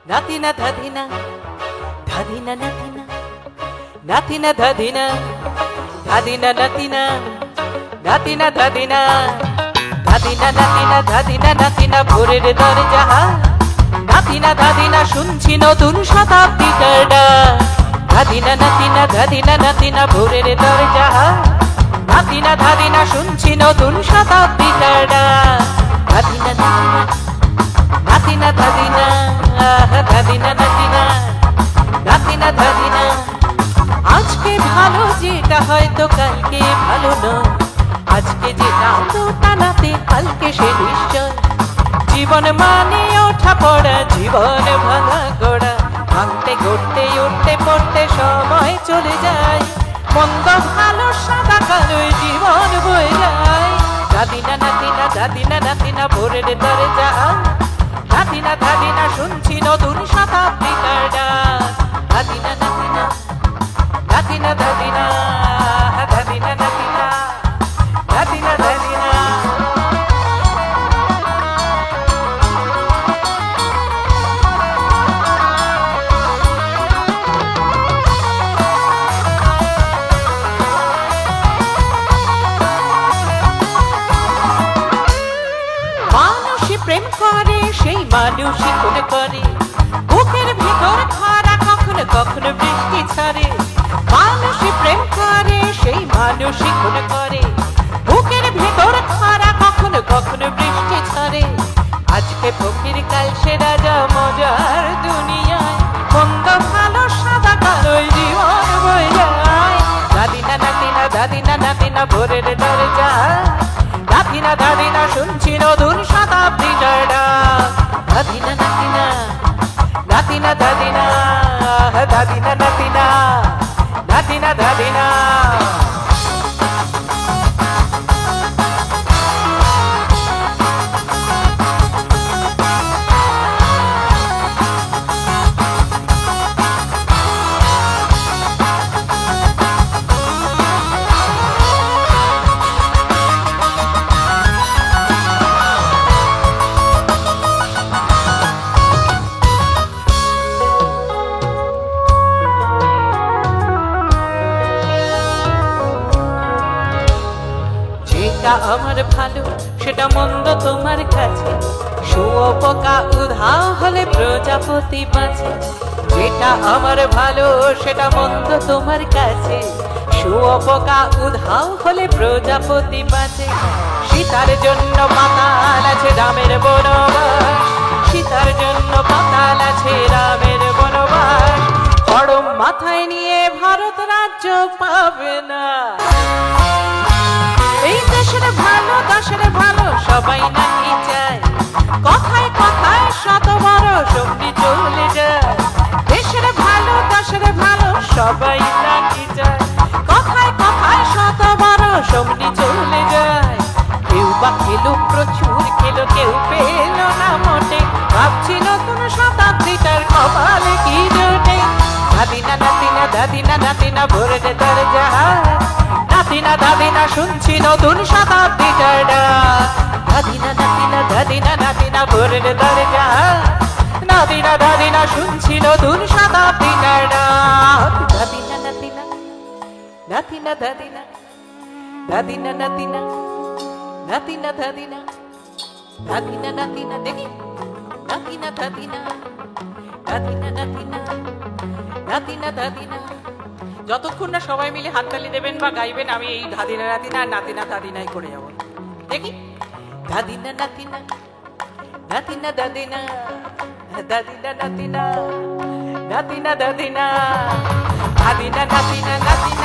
Natina Dadina, Dadina Natina, Natina Dadina, Dadina Natina, Natina Dadina, Dadina Natina, Dadina Natina, ভোরের দরজা Natina Dadina শুনছি নতুন শতাব্দীটার ডাক Dadina Natina, Dadina Natina, ভোরের দরজা Natina Dadina শুনছি নতুন শতাব্দীটার ডাক Dadina Natina, Natina Dadina, Dadina Natina, Natina Dadina আজকে ভালো যেটা হয়তো কালকে ভালো নয় আজকে যেটা আলোটা নাতে কালকে সে নিশ্চয় জীবন মানে ওঠা পড়া জীবন ভাঙা গড়া ভাঙতে গড়তে উঠতে পড়তে সময় চলে যায় মন্দ ভালো সাদা কালো জীবন বয়ে যায় Dadina Natina, Dadina Natina, ভোরের দরজা Dadina Dadina শুনছি নতুন শতাব্দীটার ডাক Dadina Natina, Dadina Dadina, Dadina Natina, Dadina Dadina মানুষই প্রেম করে সেই মানুষই খুন করে বুকের ভিতর খরা কখনো কখনো বৃষ্টি ছাড়ে মানুষই প্রেম করে সেই মানুষই খুন করে বুকের ভিতর খরা কখনো কখনো বৃষ্টি ছাড়ে আজকে ফকির কাল সে রাজা মজার দুনিয়ায় মন্দ ভালো সাদা কালো জীবন বয়ে যায় Dadina Natina, Dadina Natina, ভোরের দরজা Dadina Dadina শুনছি নতুন শতাব্দীটার ডাক Dadina Natina, Natina Dadina, Dadina Natina, Natina Dadina যেটা আমার ভালো সেটা মন্দ তোমার কাছে শুয়োপোকা উধাও হলে প্রজাপতি বাঁচে যেটা আমার ভালো সেটা মন্দ তোমার কাছে শুয়োপোকা উধাও হলে প্রজাপতি বাঁচে সীতার জন্য পাতাল আছে রামের বনবাস সীতার জন্য পাতাল আছে রামের বনবাস খড়ম মাথায় নিয়ে ভারত রাজ্য পাবে না এই দেশের ভালো সবাই নাকি চায় কথায় কথায় শত বড় সঙ্গী চলে যায় দেশের ভালো সবাই নাকি চায় কথায় কথায় শত বড় সঙ্গী চলে যায় কেউ বা খেলো প্রচুর খেলো কেউ পেল না মোটে ভাবছিল কোন শতাব্দীটার কপালে কি জোটে Dadina Natina, Dadina Natina, ভোরের দরজা Dadina Dadina শুনছি নতুন শতাব্দীটার ডাক Dadina Natina, Dadina Natina, ভোরের দরজা Dadina Dadina শুনছি নতুন শতাব্দীটার ডাক Dadina Natina, Natina Dadina, Dadina Natina, Natina Dadina, Dadina Natina দেখি Dadina Dadina, Dadina Natina, Dadina Dadina যতক্ষণ না সবাই মিলে হাততালি দেবেন বা গাইবেন আমি এই Dadina Natina নাতিনা দাদিনাই করে যাব দেখি Dadina Natina, Natina Dadina, Dadina Natina, Natina Dadina, Dadina Natina, Natina